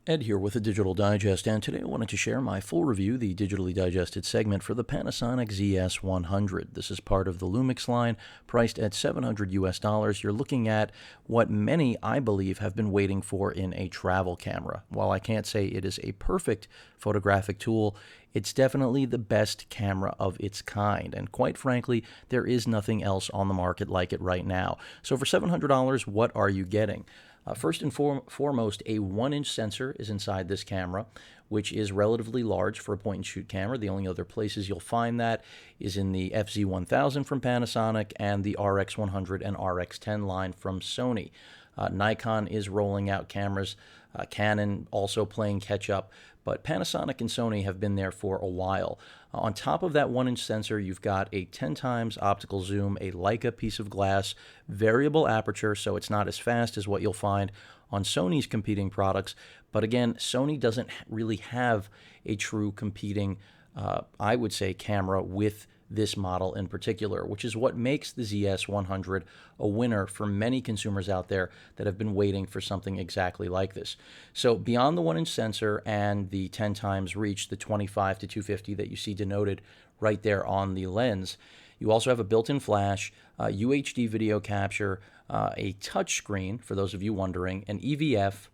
Ed here with a Digital Digest, and today I wanted to share my full review, the digitally digested segment for the Panasonic ZS100. This is part of the Lumix line, priced at $700 US. You're looking at what many, I believe, have been waiting for in a travel camera. While I can't say it is a perfect photographic tool, it's definitely the best camera of its kind, and quite frankly, there is nothing else on the market like it right now. So for $700, what are you getting? First and foremost, a 1-inch sensor is inside this camera, which is relatively large for a point-and-shoot camera. The only other places you'll find that is in the FZ1000 from Panasonic and the RX100 and RX10 line from Sony. Nikon is rolling out cameras, Canon also playing catch-up, but Panasonic and Sony have been there for a while. On top of that 1-inch sensor, you've got a 10 times optical zoom, a Leica piece of glass, variable aperture, so it's not as fast as what you'll find on Sony's competing products. But again, Sony doesn't really have a true competing, I would say, camera with this model in particular, which is what makes the ZS100 a winner for many consumers out there that have been waiting for something exactly like this. So beyond the 1-inch sensor and the 10 times reach, the 25 to 250 that you see denoted right there on the lens, you also have a built-in flash, UHD video capture, a touch screen, for those of you wondering, an EVF.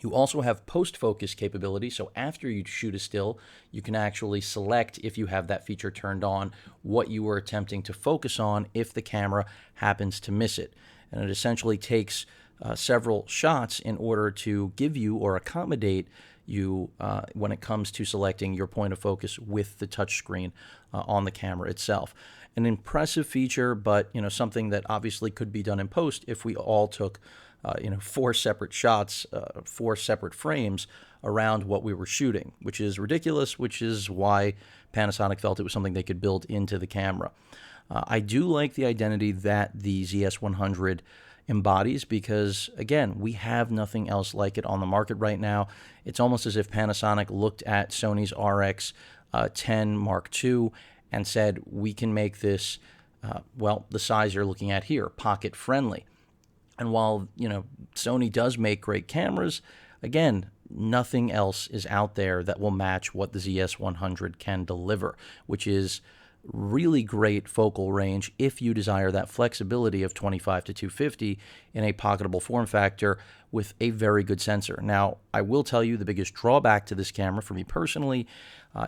You also have post-focus capability, so after you shoot a still, you can actually select, if you have that feature turned on, what you were attempting to focus on if the camera happens to miss it. And it essentially takes several shots in order to give you or accommodate you when it comes to selecting your point of focus with the touchscreen on the camera itself. An impressive feature, but something that obviously could be done in post if we all took 4 separate shots, 4 separate frames around what we were shooting, which is ridiculous, which is why Panasonic felt it was something they could build into the camera. I do like the identity that the ZS100 embodies because, again, we have nothing else like it on the market right now. It's almost as if Panasonic looked at Sony's RX10 Mark II and said, we can make this, the size you're looking at here, pocket friendly. And while, Sony does make great cameras, again, nothing else is out there that will match what the ZS100 can deliver, which is really great focal range if you desire that flexibility of 25 to 250 in a pocketable form factor with a very good sensor. Now, I will tell you the biggest drawback to this camera for me personally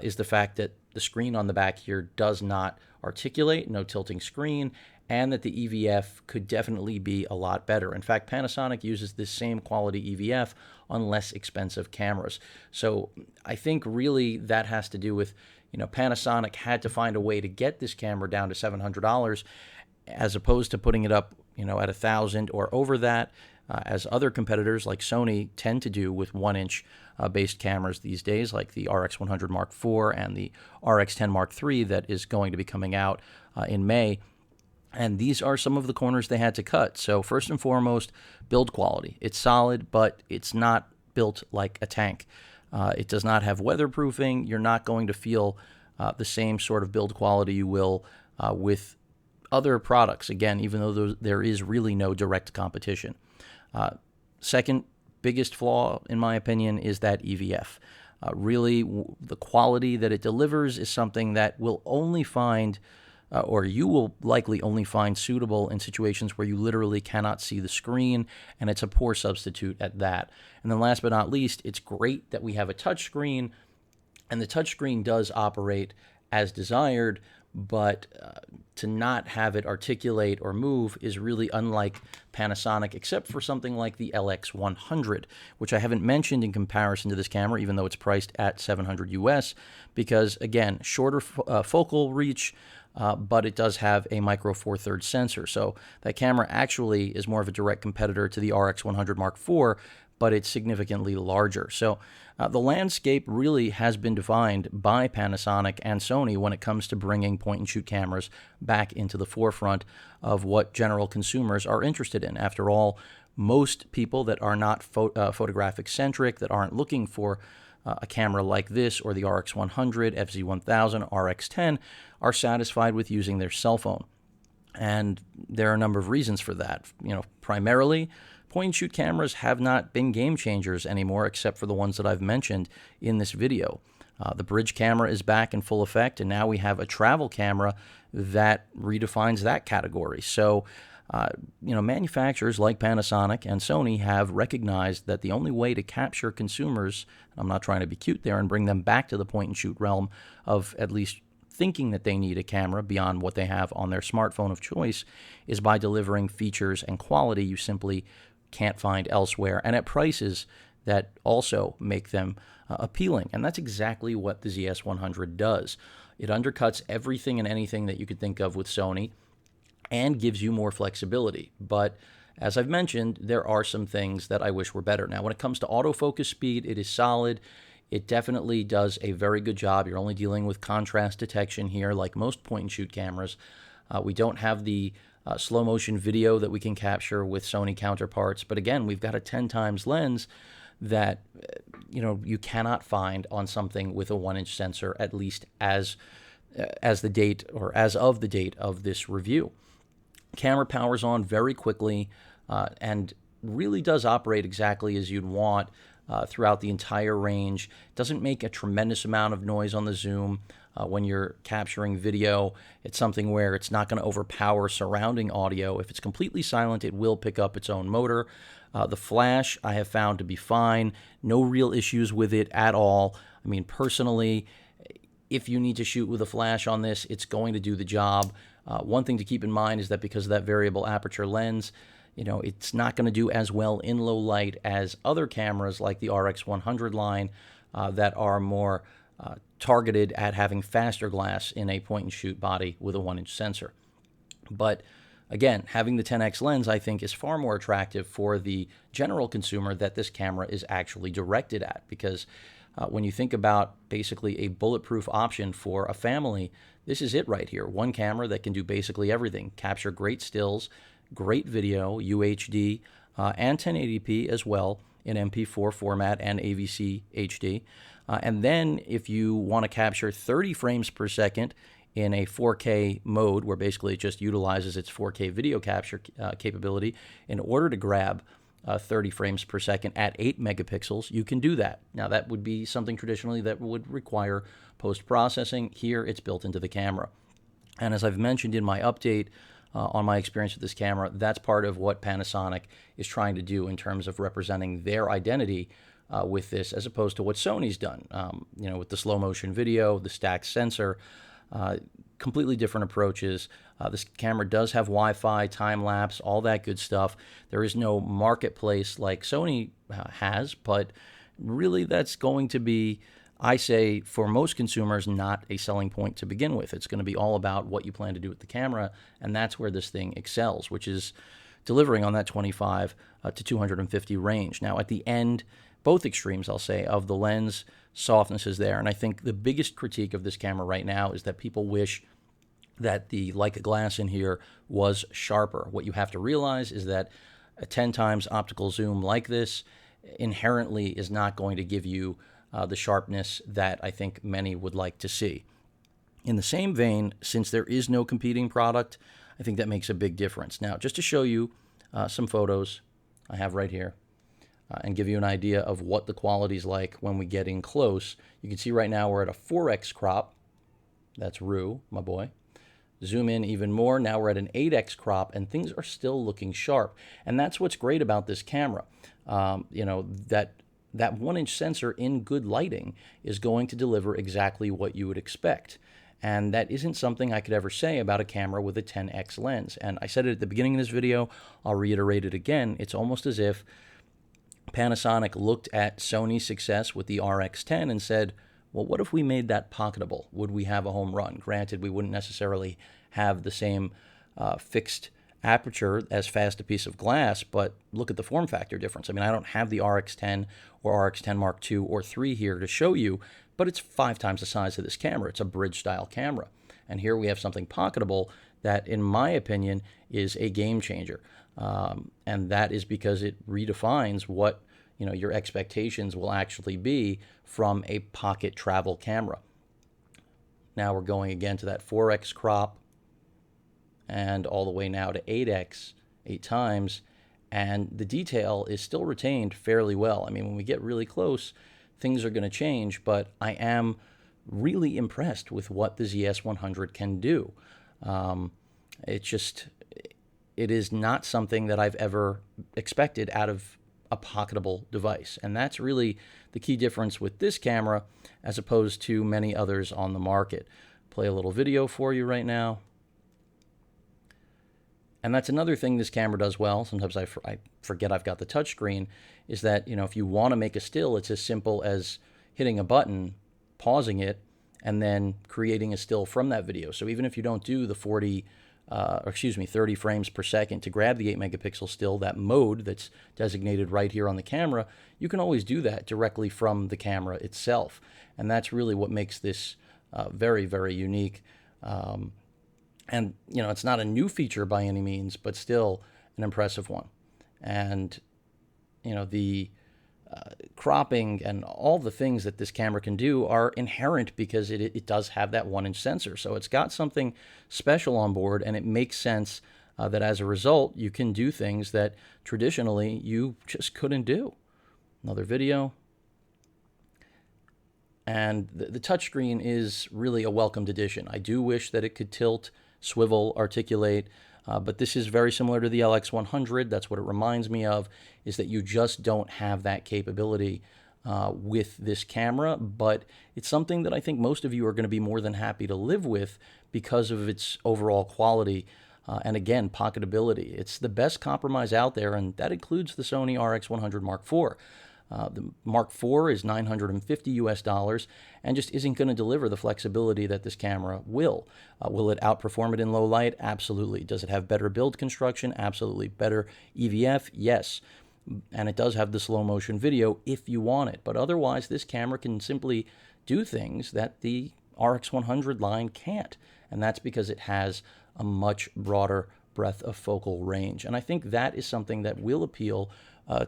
is the fact that the screen on the back here does not articulate, no tilting screen, and that the EVF could definitely be a lot better. In fact, Panasonic uses this same quality EVF on less expensive cameras. So I think really that has to do with, Panasonic had to find a way to get this camera down to $700 as opposed to putting it up, at $1,000 or over that, as other competitors like Sony tend to do with 1-inch based cameras these days, like the RX100 Mark IV and the RX10 Mark III that is going to be coming out in May. And these are some of the corners they had to cut. So first and foremost, build quality. It's solid, but it's not built like a tank. It does not have weatherproofing. You're not going to feel the same sort of build quality you will with other products. Again, even though there is really no direct competition. Second biggest flaw, in my opinion, is that EVF. Really, the quality that it delivers is something that will only find or you will likely only find suitable in situations where you literally cannot see the screen, and it's a poor substitute at that. And then last but not least, it's great that we have a touchscreen, and the touchscreen does operate as desired, but to not have it articulate or move is really unlike Panasonic, except for something like the LX100, which I haven't mentioned in comparison to this camera, even though it's priced at $700 US, because, again, shorter focal reach, but it does have a micro four thirds sensor. So that camera actually is more of a direct competitor to the RX100 Mark IV, but it's significantly larger. So the landscape really has been defined by Panasonic and Sony when it comes to bringing point-and-shoot cameras back into the forefront of what general consumers are interested in. After all, most people that are not photographic-centric, that aren't looking for a camera like this or the RX100, FZ1000, RX10 are satisfied with using their cell phone. And there are a number of reasons for that. Primarily point-and-shoot cameras have not been game changers anymore, except for the ones that I've mentioned in this video. The bridge camera is back in full effect, and now we have a travel camera that redefines that category. So, manufacturers like Panasonic and Sony have recognized that the only way to capture consumers, I'm not trying to be cute there, and bring them back to the point-and-shoot realm of at least thinking that they need a camera beyond what they have on their smartphone of choice, is by delivering features and quality you simply can't find elsewhere, and at prices that also make them appealing. And that's exactly what the ZS100 does. It undercuts everything and anything that you could think of with Sony and gives you more flexibility. But as I've mentioned, there are some things that I wish were better. Now, when it comes to autofocus speed, it is solid. It definitely does a very good job. You're only dealing with contrast detection here, like most point-and-shoot cameras. We don't have the slow motion video that we can capture with Sony counterparts. But again, we've got a 10 times lens that you cannot find on something with a 1-inch sensor, at least as the date, or as of the date of this review. Camera powers on very quickly and really does operate exactly as you'd want throughout the entire range. Doesn't make a tremendous amount of noise on the zoom. When you're capturing video, it's something where it's not going to overpower surrounding audio. If it's completely silent, it will pick up its own motor. The flash I have found to be fine. No real issues with it at all. I mean, personally, if you need to shoot with a flash on this, it's going to do the job. One thing to keep in mind is that because of that variable aperture lens, it's not going to do as well in low light as other cameras like the RX100 line that are more targeted at having faster glass in a point-and-shoot body with a 1-inch sensor. But again, having the 10x lens, I think, is far more attractive for the general consumer that this camera is actually directed at, because when you think about basically a bulletproof option for a family, this is it right here. One camera that can do basically everything. Capture great stills, great video, UHD, and 1080p as well in MP4 format and AVC HD. And then if you want to capture 30 frames per second in a 4K mode, where basically it just utilizes its 4K video capture capability in order to grab 30 frames per second at 8 megapixels, you can do that. Now, that would be something traditionally that would require post-processing. Here, it's built into the camera. And as I've mentioned in my update on my experience with this camera, that's part of what Panasonic is trying to do in terms of representing their identity with this, as opposed to what Sony's done, with the slow motion video, the stacked sensor, completely different approaches. This camera does have Wi-Fi, time-lapse, all that good stuff. There is no marketplace like Sony has, but really that's going to be, I say, for most consumers, not a selling point to begin with. It's going to be all about what you plan to do with the camera, and that's where this thing excels, which is delivering on that 25 to 250 range. Now, at the end, both extremes, I'll say, of the lens softness is there. And I think the biggest critique of this camera right now is that people wish that the Leica glass in here was sharper. What you have to realize is that a 10 times optical zoom like this inherently is not going to give you the sharpness that I think many would like to see. In the same vein, since there is no competing product, I think that makes a big difference. Now, just to show you some photos I have right here, and give you an idea of what the quality is like when we get in close. You can see right now we're at a 4x crop. That's Rue, my boy. Zoom in even more. Now we're at an 8x crop, and things are still looking sharp. And that's what's great about this camera. That 1-inch sensor in good lighting is going to deliver exactly what you would expect. And that isn't something I could ever say about a camera with a 10x lens. And I said it at the beginning of this video. I'll reiterate it again. It's almost as if Panasonic looked at Sony's success with the RX10 and said, well, what if we made that pocketable? Would we have a home run? Granted, we wouldn't necessarily have the same fixed aperture as fast a piece of glass, but look at the form factor difference. I mean, I don't have the RX10 or RX10 Mark II or 3 here to show you, but it's 5 times the size of this camera. It's a bridge-style camera. And here we have something pocketable that, in my opinion, is a game changer. And that is because it redefines what your expectations will actually be from a pocket travel camera. Now we're going again to that 4x crop and all the way now to 8x, 8 times. and the detail is still retained fairly well. I mean, when we get really close, things are going to change, but I am really impressed with what the ZS100 can do. It is not something that I've ever expected out of a pocketable device. And that's really the key difference with this camera as opposed to many others on the market. Play a little video for you right now. And that's another thing this camera does well. Sometimes I forget I've got the touchscreen, is that, if you want to make a still, it's as simple as hitting a button, pausing it, and then creating a still from that video. So even if you don't do the 30 frames per second to grab the 8 megapixel still, that mode that's designated right here on the camera, you can always do that directly from the camera itself. And that's really what makes this very, very unique. And, it's not a new feature by any means, but still an impressive one. And, the cropping and all the things that this camera can do are inherent because it does have that 1-inch sensor. So it's got something special on board, and it makes sense that as a result, you can do things that traditionally you just couldn't do. Another video. And the touchscreen is really a welcomed addition. I do wish that it could tilt, swivel, articulate, but this is very similar to the LX100. That's what it reminds me of, is that you just don't have that capability with this camera, but it's something that I think most of you are going to be more than happy to live with because of its overall quality and, again, pocketability. It's the best compromise out there, and that includes the Sony RX100 Mark IV. The Mark IV is $950 and just isn't going to deliver the flexibility that this camera will. Will it outperform it in low light? Absolutely. Does it have better build construction? Absolutely. Better EVF? Yes. And it does have the slow motion video if you want it. But otherwise, this camera can simply do things that the RX100 line can't. And that's because it has a much broader breadth of focal range. And I think that is something that will appeal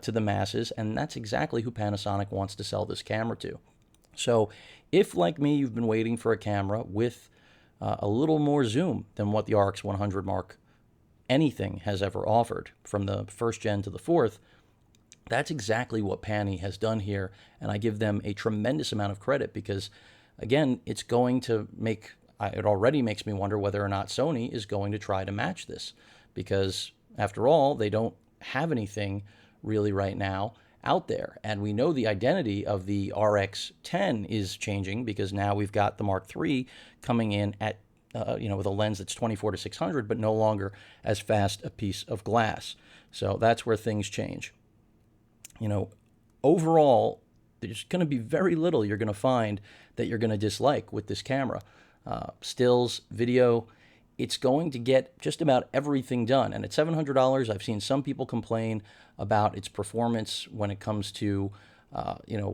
to the masses, and that's exactly who Panasonic wants to sell this camera to. So if, like me, you've been waiting for a camera with a little more zoom than what the RX100 Mark anything has ever offered, from the first gen to the fourth, that's exactly what Pani has done here, and I give them a tremendous amount of credit because, again, it's going to make, it already makes me wonder whether or not Sony is going to try to match this, because, after all, they don't have anything really right now out there. And we know the identity of the RX10 is changing because now we've got the Mark III coming in at, with a lens that's 24 to 600, but no longer as fast a piece of glass. So that's where things change. Overall, there's going to be very little you're going to find that you're going to dislike with this camera. Stills, video, it's going to get just about everything done. And at $700, I've seen some people complain about its performance when it comes to,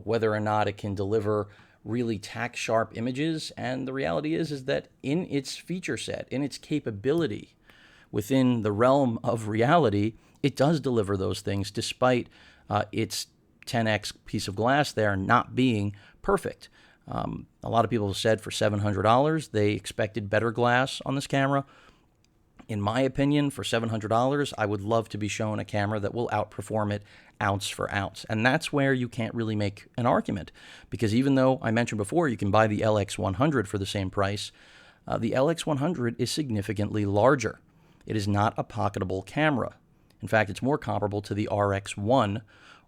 whether or not it can deliver really tack-sharp images. And the reality is that in its feature set, in its capability, within the realm of reality, it does deliver those things despite its 10x piece of glass there not being perfect. A lot of people have said for $700 they expected better glass on this camera. In my opinion, for $700, I would love to be shown a camera that will outperform it ounce for ounce. And that's where you can't really make an argument, because even though I mentioned before you can buy the LX100 for the same price, the LX100 is significantly larger. It is not a pocketable camera. In fact, it's more comparable to the RX1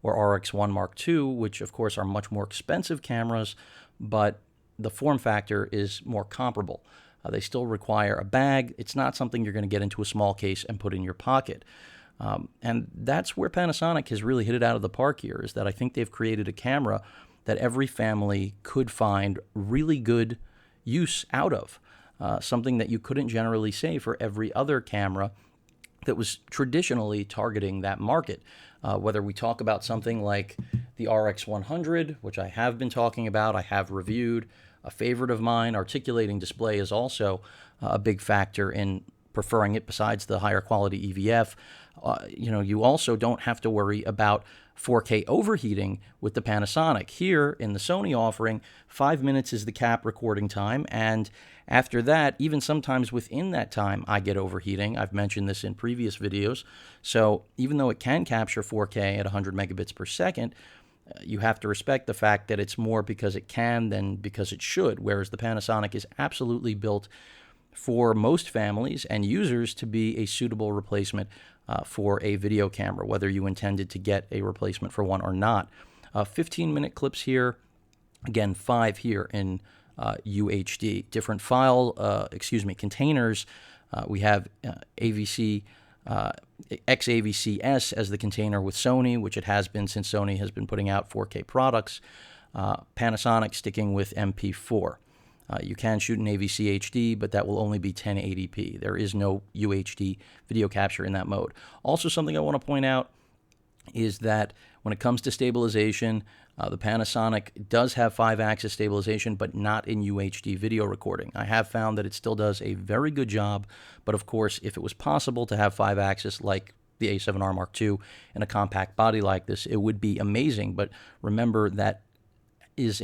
or RX1 Mark II, which of course are much more expensive cameras, but the form factor is more comparable. They still require a bag. It's not something you're going to get into a small case and put in your pocket. And that's where Panasonic has really hit it out of the park here, is that I think they've created a camera that every family could find really good use out of, something that you couldn't generally say for every other camera that was traditionally targeting that market. Whether we talk about something like the RX100, which I have been talking about, I have reviewed, a favorite of mine, articulating display is also a big factor in preferring it besides the higher quality EVF. You also don't have to worry about 4K overheating with the Panasonic. Here in the Sony offering, 5 minutes is the cap recording time, and after that, even sometimes within that time, I get overheating. I've mentioned this in previous videos. So even though it can capture 4K at 100 megabits per second, you have to respect the fact that it's more because it can than because it should, whereas the Panasonic is absolutely built for most families and users to be a suitable replacement for a video camera, whether you intended to get a replacement for one or not. 15-minute clips here, again, 5 here in UHD. Different containers. We have AVC, XAVC-S as the container with Sony, which it has been since Sony has been putting out 4K products. Panasonic sticking with MP4. You can shoot in AVC HD, but that will only be 1080p. There is no UHD video capture in that mode. Also, something I want to point out is that when it comes to stabilization, the Panasonic does have 5-axis stabilization, but not in UHD video recording. I have found that it still does a very good job, but of course, if it was possible to have 5-axis like the A7R Mark II in a compact body like this, it would be amazing. But remember that has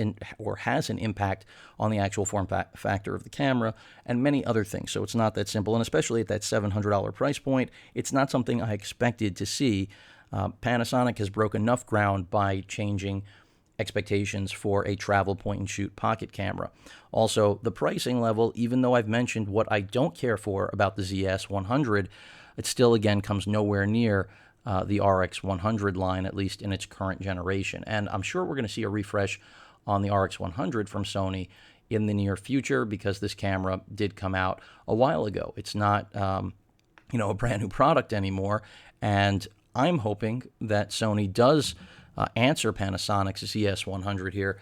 an impact on the actual form factor of the camera and many other things. So it's not that simple, and especially at that $700 price point, it's not something I expected to see. Panasonic has broken enough ground by changing expectations for a travel point-and-shoot pocket camera. Also, the pricing level, even though I've mentioned what I don't care for about the ZS100, it still, again, comes nowhere near the RX100 line, at least in its current generation. And I'm sure we're going to see a refresh on the RX100 from Sony in the near future because this camera did come out a while ago. It's not, a brand new product anymore, and I'm hoping that Sony does answer Panasonic's ZS100 here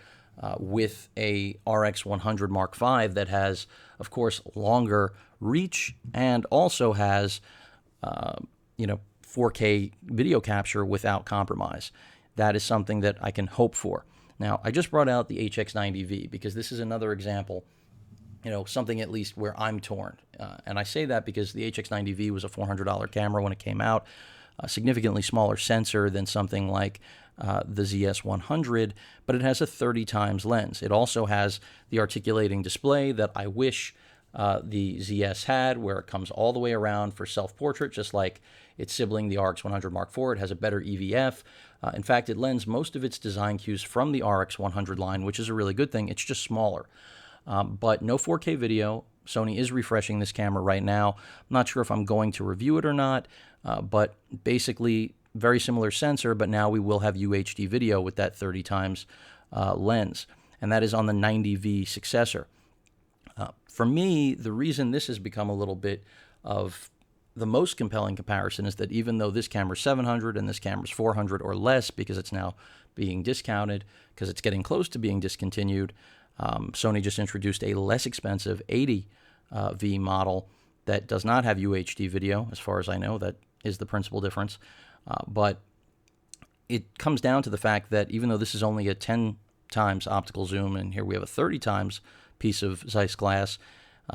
with a RX100 Mark V that has, of course, longer reach and also has, 4K video capture without compromise. That is something that I can hope for. Now, I just brought out the HX90V because this is another example, something at least where I'm torn. And I say that because the HX90V was a $400 camera when it came out, a significantly smaller sensor than something like the ZS100, but it has a 30 times lens. It also has the articulating display that I wish the ZS had, where it comes all the way around for self-portrait, just like its sibling, the RX100 Mark IV. It has a better EVF. In fact, it lends most of its design cues from the RX100 line, which is a really good thing. It's just smaller. But no 4K video. Sony is refreshing this camera right now. I'm not sure if I'm going to review it or not, but basically very similar sensor, but now we will have UHD video with that 30 times lens, and that is on the 90V successor. For me, the reason this has become a little bit of the most compelling comparison is that even though this camera's $700 and this camera's $400 or less because it's now being discounted, because it's getting close to being discontinued, Sony just introduced a less expensive 80V model that does not have UHD video, as far as I know. That is the principal difference. But it comes down to the fact that even though this is only a 10 times optical zoom, and here we have a 30 times piece of Zeiss glass,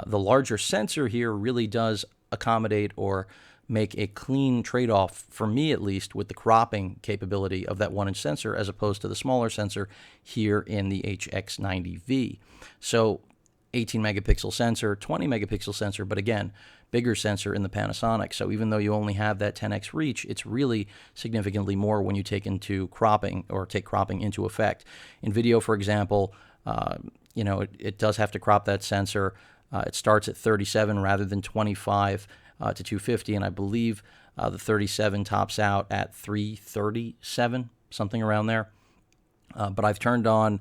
the larger sensor here really does accommodate or make a clean trade-off, for me at least, with the cropping capability of that 1-inch sensor as opposed to the smaller sensor here in the HX90V. So 18 megapixel sensor, 20 megapixel sensor, but again, bigger sensor in the Panasonic. So even though you only have that 10x reach, it's really significantly more when you take cropping into effect. In video, for example, it does have to crop that sensor. It starts at 37 rather than 25 to 250, and I believe the 37 tops out at 337, something around there. But I've turned on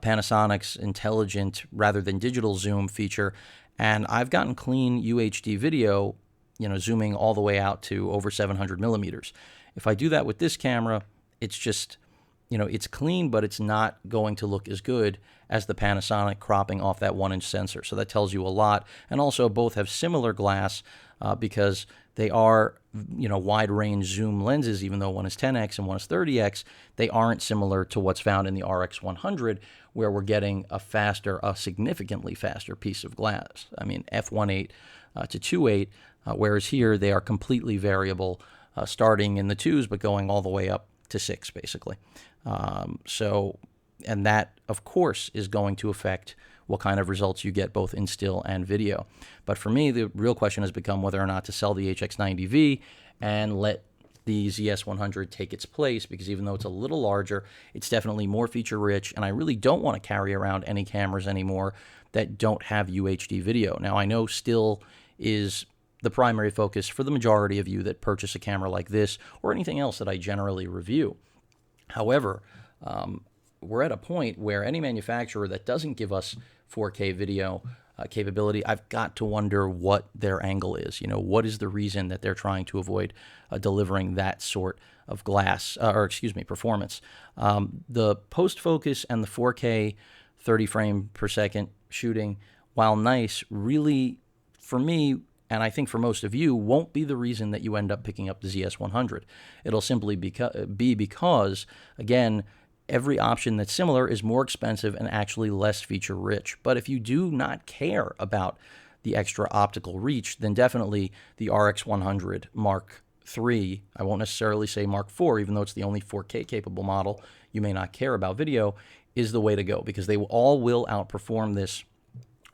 Panasonic's intelligent rather than digital zoom feature, and I've gotten clean UHD video, zooming all the way out to over 700 millimeters. If I do that with this camera, it's just, it's clean, but it's not going to look as good as the Panasonic cropping off that 1-inch sensor. So that tells you a lot. And also both have similar glass because they are, wide range zoom lenses, even though one is 10x and one is 30x. They aren't similar to what's found in the RX100, where we're getting a significantly faster piece of glass. I mean, f1.8 to 2.8, whereas here they are completely variable, starting in the 2s but going all the way up to 6, basically. And that, of course, is going to affect what kind of results you get both in still and video. But for me, the real question has become whether or not to sell the HX90V and let the ZS100 take its place, because even though it's a little larger, it's definitely more feature-rich, and I really don't want to carry around any cameras anymore that don't have UHD video. Now, I know still is the primary focus for the majority of you that purchase a camera like this or anything else that I generally review. However, we're at a point where any manufacturer that doesn't give us 4K video capability, I've got to wonder what their angle is. You know, what is the reason that they're trying to avoid delivering that sort of performance? The post-focus and the 4K 30 frame per second shooting, while nice, really, for me, and I think for most of you, won't be the reason that you end up picking up the ZS100. It'll simply be because, again, every option that's similar is more expensive and actually less feature-rich. But if you do not care about the extra optical reach, then definitely the RX100 Mark III, I won't necessarily say Mark IV, even though it's the only 4K capable model, you may not care about video, is the way to go, because they all will outperform this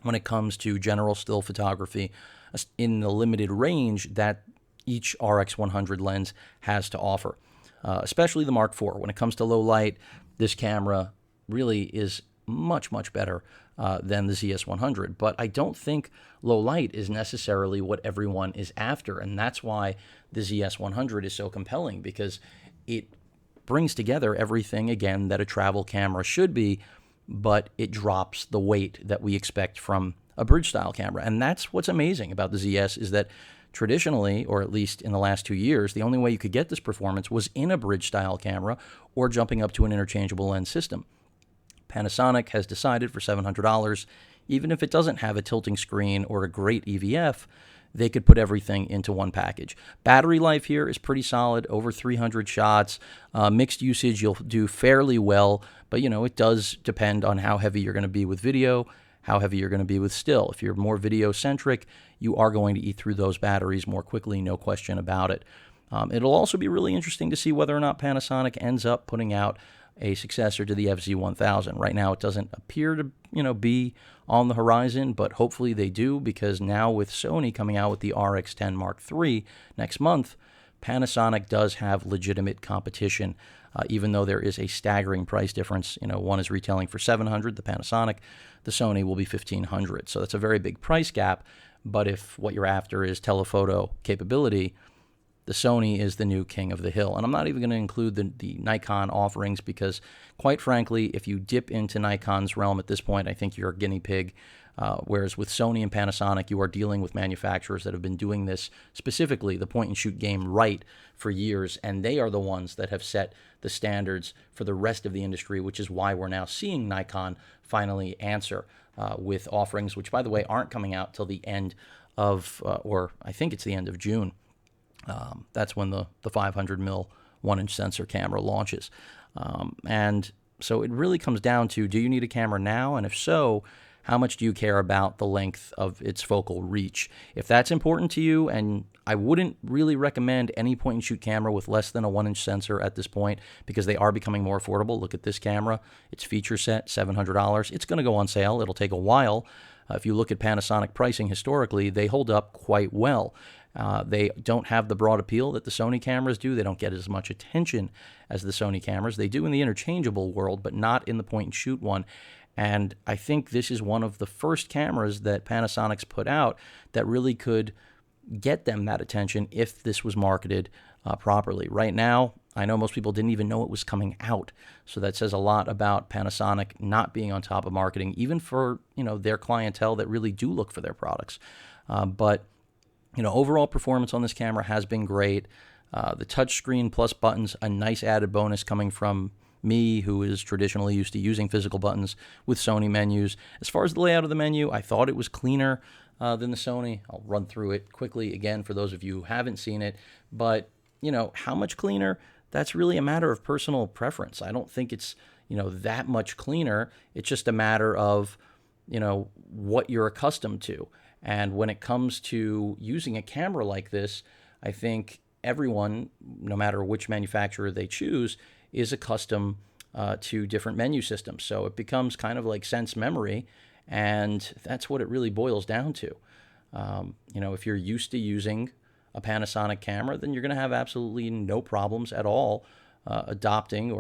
when it comes to general still photography in the limited range that each RX100 lens has to offer, especially the Mark IV. When it comes to low light, this camera really is much, much better than the ZS100. But I don't think low light is necessarily what everyone is after, and that's why the ZS100 is so compelling, because it brings together everything, again, that a travel camera should be, but it drops the weight that we expect from a bridge-style camera. And that's what's amazing about the ZS, is that traditionally, or at least in the last 2 years, the only way you could get this performance was in a bridge-style camera or jumping up to an interchangeable lens system. Panasonic has decided for $700, even if it doesn't have a tilting screen or a great EVF, they could put everything into one package. Battery life here is pretty solid, over 300 shots. Mixed usage, you'll do fairly well, but you know, it does depend on how heavy you're going to be with video, how heavy you're going to be with still. If you're more video-centric, you are going to eat through those batteries more quickly, no question about it. It'll also be really interesting to see whether or not Panasonic ends up putting out a successor to the FZ1000. Right now, it doesn't appear to, be on the horizon, but hopefully they do, because now with Sony coming out with the RX10 Mark III next month, Panasonic does have legitimate competition, even though there is a staggering price difference. One is retailing for $700, the Panasonic, the Sony will be $1,500. So that's a very big price gap, but if what you're after is telephoto capability, the Sony is the new king of the hill. And I'm not even going to include the Nikon offerings, because, quite frankly, if you dip into Nikon's realm at this point, I think you're a guinea pig. Whereas with Sony and Panasonic, you are dealing with manufacturers that have been doing this, specifically the point-and-shoot game, right for years, and they are the ones that have set the standards for the rest of the industry, which is why we're now seeing Nikon finally answer with offerings, which, by the way, aren't coming out till the end of, or I think it's the end of June. That's when the 500mm 1-inch sensor camera launches. And so it really comes down to, do you need a camera now? And if so, how much do you care about the length of its focal reach? If that's important to you, and I wouldn't really recommend any point-and-shoot camera with less than a 1-inch sensor at this point, because they are becoming more affordable. Look at this camera. It's feature set, $700. It's going to go on sale. It'll take a while. If you look at Panasonic pricing historically, they hold up quite well. They don't have the broad appeal that the Sony cameras do. They don't get as much attention as the Sony cameras. They do in the interchangeable world, but not in the point-and-shoot one. And I think this is one of the first cameras that Panasonic's put out that really could get them that attention if this was marketed properly. Right now, I know most people didn't even know it was coming out, so that says a lot about Panasonic not being on top of marketing, even for their clientele that really do look for their products. But overall performance on this camera has been great. The touchscreen plus buttons, a nice added bonus coming from me, who is traditionally used to using physical buttons with Sony menus. As far as the layout of the menu, I thought it was cleaner than the Sony. I'll run through it quickly again for those of you who haven't seen it. But, how much cleaner? That's really a matter of personal preference. I don't think it's, that much cleaner. It's just a matter of, what you're accustomed to. And when it comes to using a camera like this, I think everyone, no matter which manufacturer they choose, is accustomed to different menu systems. So it becomes kind of like sense memory, and that's what it really boils down to. If you're used to using a Panasonic camera, then you're going to have absolutely no problems at all adapting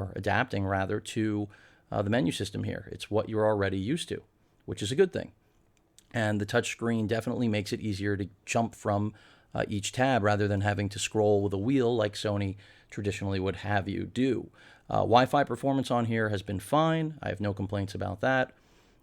rather to the menu system here. It's what you're already used to, which is a good thing. And the touchscreen definitely makes it easier to jump from each tab rather than having to scroll with a wheel like Sony traditionally would have you do. Wi-Fi performance on here has been fine. I have no complaints about that.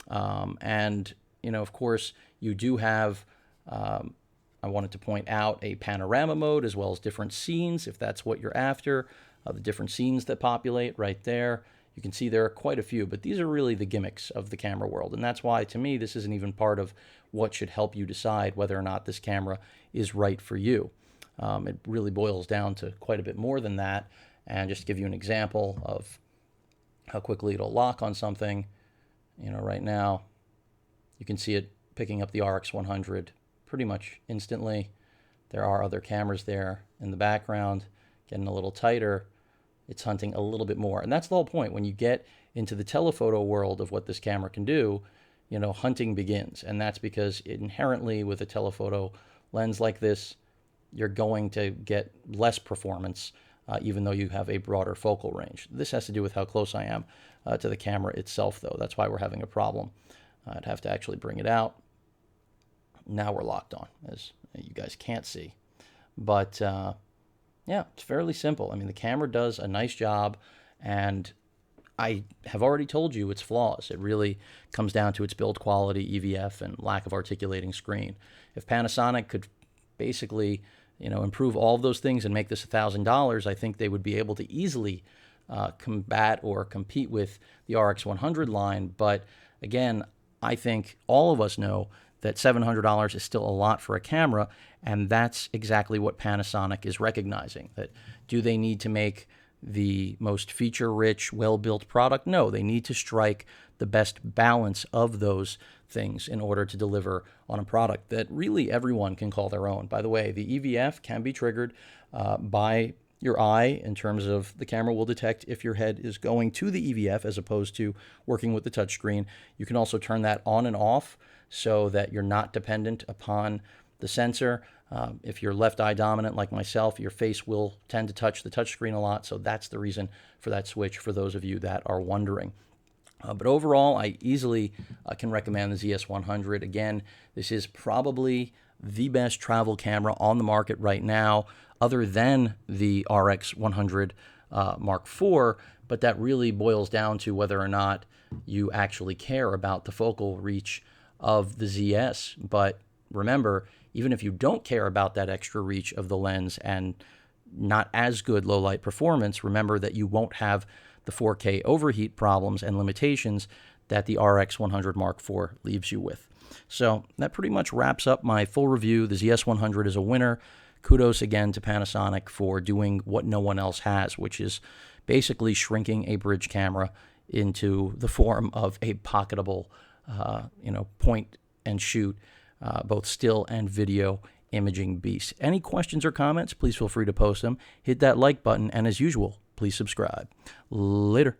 Of course, you do have, I wanted to point out, a panorama mode as well as different scenes if that's what you're after. The different scenes that populate right there. You can see there are quite a few, but these are really the gimmicks of the camera world. And that's why, to me, this isn't even part of what should help you decide whether or not this camera is right for you. It really boils down to quite a bit more than that. And just to give you an example of how quickly it'll lock on something, right now, you can see it picking up the RX100 pretty much instantly. There are other cameras there in the background, getting a little tighter. It's hunting a little bit more. And that's the whole point. When you get into the telephoto world of what this camera can do, hunting begins. And that's because inherently with a telephoto lens like this, you're going to get less performance, even though you have a broader focal range. This has to do with how close I am to the camera itself, though. That's why we're having a problem. I'd have to actually bring it out. Now we're locked on, as you guys can't see. But yeah, it's fairly simple. I mean, the camera does a nice job, and I have already told you its flaws. It really comes down to its build quality, EVF, and lack of articulating screen. If Panasonic could basically, improve all of those things and make this $1,000, I think they would be able to easily combat or compete with the RX100 line. But again, I think all of us know that $700 is still a lot for a camera, and that's exactly what Panasonic is recognizing. That do they need to make the most feature-rich, well-built product? No, they need to strike the best balance of those things in order to deliver on a product that really everyone can call their own. By the way, the EVF can be triggered by your eye in terms of the camera will detect if your head is going to the EVF as opposed to working with the touchscreen. You can also turn that on and off so that you're not dependent upon the sensor. If you're left eye dominant like myself, your face will tend to touch the touchscreen a lot, so that's the reason for that switch for those of you that are wondering. But overall, I easily can recommend the ZS100. Again, this is probably the best travel camera on the market right now, other than the RX100 Mark IV, but that really boils down to whether or not you actually care about the focal reach of the ZS. But remember, even if you don't care about that extra reach of the lens and not as good low light performance, remember that you won't have the 4K overheat problems and limitations that the RX100 Mark IV leaves you with. So that pretty much wraps up my full review. The ZS100 is a winner. Kudos again to Panasonic for doing what no one else has, which is basically shrinking a bridge camera into the form of a pocketable, point and shoot, both still and video imaging beast. Any questions or comments, please feel free to post them. Hit that like button, and as usual, please subscribe. Later.